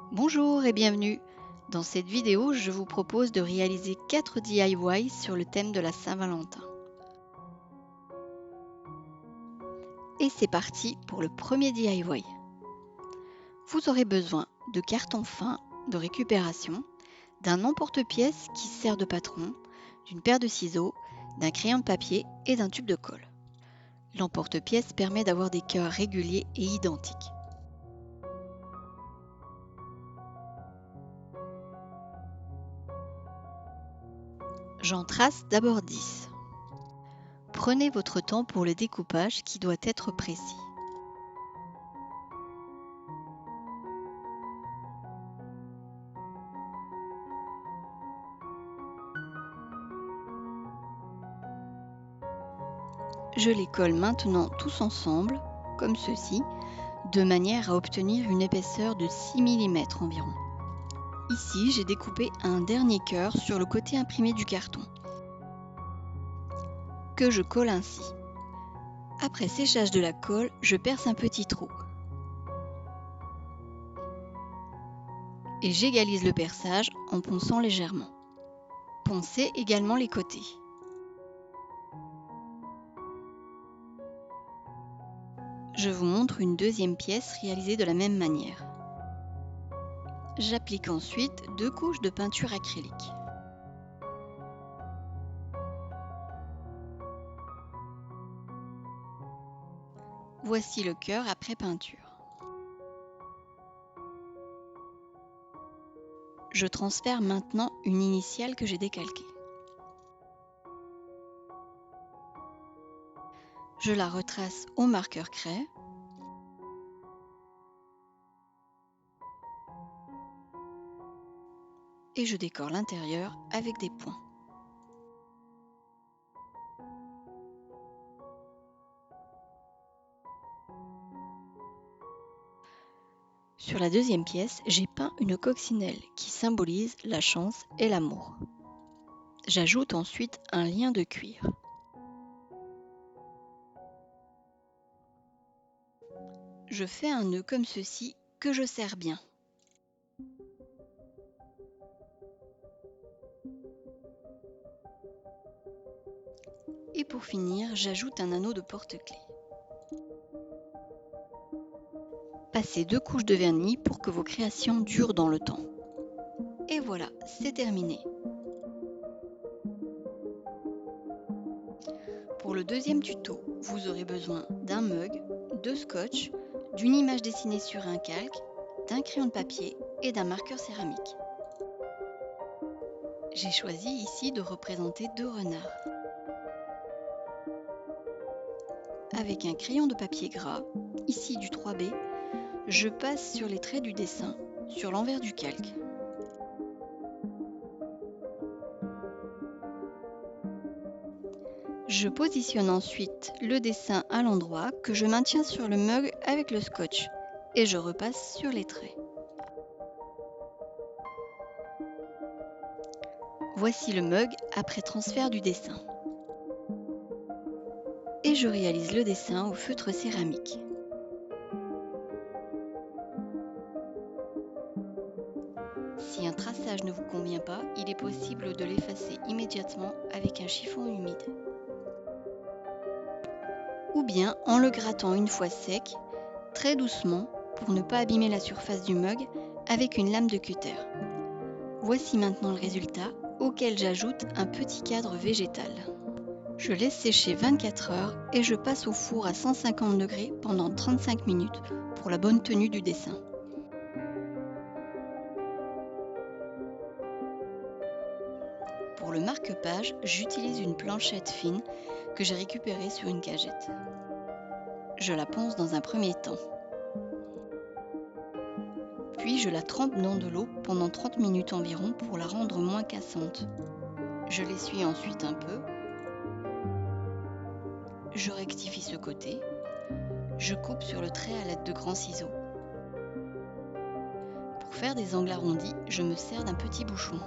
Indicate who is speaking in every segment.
Speaker 1: Bonjour et bienvenue. Dans cette vidéo, je vous propose de réaliser 4 DIY sur le thème de la Saint-Valentin. Et c'est parti pour le premier DIY. Vous aurez besoin de carton fin de récupération, d'un emporte-pièce qui sert de patron, d'une paire de ciseaux, d'un crayon de papier et d'un tube de colle. L'emporte-pièce permet d'avoir des cœurs réguliers et identiques. J'en trace d'abord 10. Prenez votre temps pour le découpage qui doit être précis. Je les colle maintenant tous ensemble, comme ceci, de manière à obtenir une épaisseur de 6 mm environ. Ici, j'ai découpé un dernier cœur sur le côté imprimé du carton, que je colle ainsi. Après séchage de la colle, je perce un petit trou. Et j'égalise le perçage en ponçant légèrement. Poncez également les côtés. Je vous montre une deuxième pièce réalisée de la même manière. J'applique ensuite 2 couches de peinture acrylique. Voici le cœur après peinture. Je transfère maintenant une initiale que j'ai décalquée. Je la retrace au marqueur craie. Et je décore l'intérieur avec des points. Sur la deuxième pièce, j'ai peint une coccinelle qui symbolise la chance et l'amour. J'ajoute ensuite un lien de cuir. Je fais un nœud comme ceci que je serre bien. Et pour finir, j'ajoute un anneau de porte-clés. Passez 2 couches de vernis pour que vos créations durent dans le temps. Et voilà, c'est terminé. Pour le deuxième tuto, vous aurez besoin d'un mug, de scotch, d'une image dessinée sur un calque, d'un crayon de papier et d'un marqueur céramique. J'ai choisi ici de représenter 2 renards. Avec un crayon de papier gras, ici du 3B, je passe sur les traits du dessin, sur l'envers du calque. Je positionne ensuite le dessin à l'endroit que je maintiens sur le mug avec le scotch et je repasse sur les traits. Voici le mug après transfert du dessin. Et je réalise le dessin au feutre céramique. Si un traçage ne vous convient pas, il est possible de l'effacer immédiatement avec un chiffon humide. Ou bien en le grattant une fois sec, très doucement, pour ne pas abîmer la surface du mug, avec une lame de cutter. Voici maintenant le résultat, auquel j'ajoute un petit cadre végétal. Je laisse sécher 24 heures et je passe au four à 150 degrés pendant 35 minutes pour la bonne tenue du dessin. Pour le marque-page, j'utilise une planchette fine que j'ai récupérée sur une cagette. Je la ponce dans un premier temps. Puis je la trempe dans de l'eau pendant 30 minutes environ pour la rendre moins cassante. Je l'essuie ensuite un peu. Je rectifie ce côté. Je coupe sur le trait à l'aide de grands ciseaux. Pour faire des angles arrondis, je me sers d'un petit bouchon.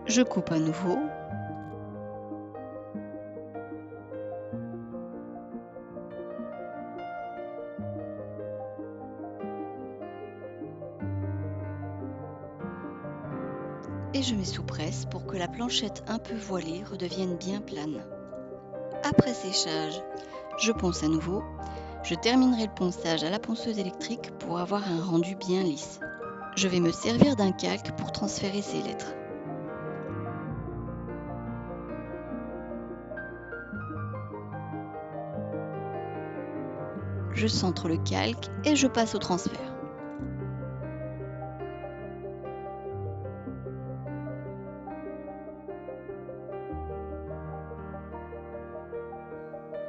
Speaker 1: Je coupe à nouveau. et je mets sous presse pour que la planchette un peu voilée redevienne bien plane. Après séchage, je ponce à nouveau. Je terminerai le ponçage à la ponceuse électrique pour avoir un rendu bien lisse. Je vais me servir d'un calque pour transférer ces lettres. Je centre le calque et je passe au transfert.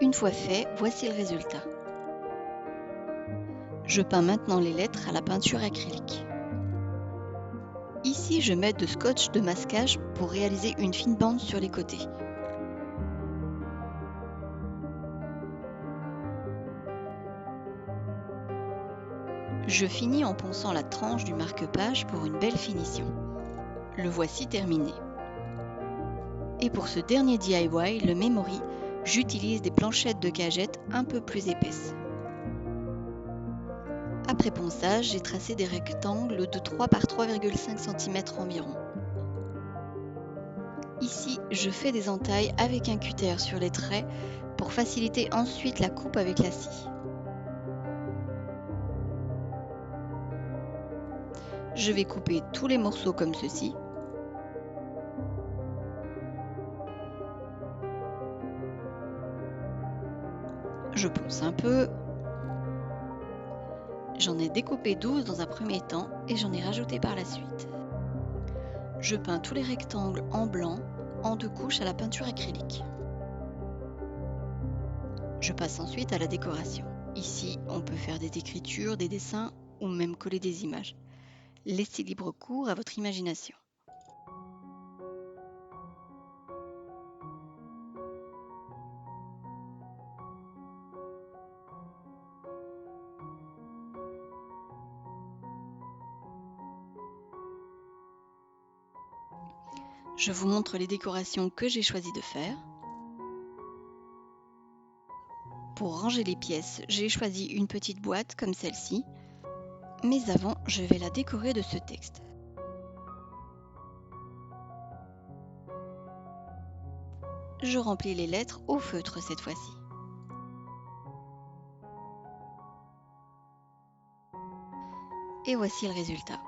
Speaker 1: Une fois fait, voici le résultat. Je peins maintenant les lettres à la peinture acrylique. Ici, je mets de scotch de masquage pour réaliser une fine bande sur les côtés. Je finis en ponçant la tranche du marque-page pour une belle finition. Le voici terminé. Et pour ce dernier DIY, le Memory, j'utilise des planchettes de cagettes un peu plus épaisses. Après ponçage, j'ai tracé des rectangles de 3 par 3,5 cm environ. Ici, je fais des entailles avec un cutter sur les traits pour faciliter ensuite la coupe avec la scie. Je vais couper tous les morceaux comme ceci. Je ponce un peu. J'en ai découpé 12 dans un premier temps et j'en ai rajouté par la suite. Je peins tous les rectangles en blanc, en 2 couches à la peinture acrylique. Je passe ensuite à la décoration. Ici, on peut faire des écritures, des dessins ou même coller des images. Laissez libre cours à votre imagination. Je vous montre les décorations que j'ai choisi de faire. Pour ranger les pièces, j'ai choisi une petite boîte comme celle-ci. Mais avant, je vais la décorer de ce texte. Je remplis les lettres au feutre cette fois-ci. Et voici le résultat.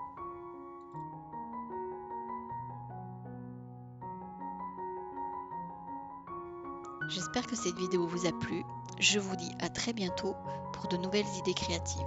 Speaker 1: J'espère que cette vidéo vous a plu. Je vous dis à très bientôt pour de nouvelles idées créatives.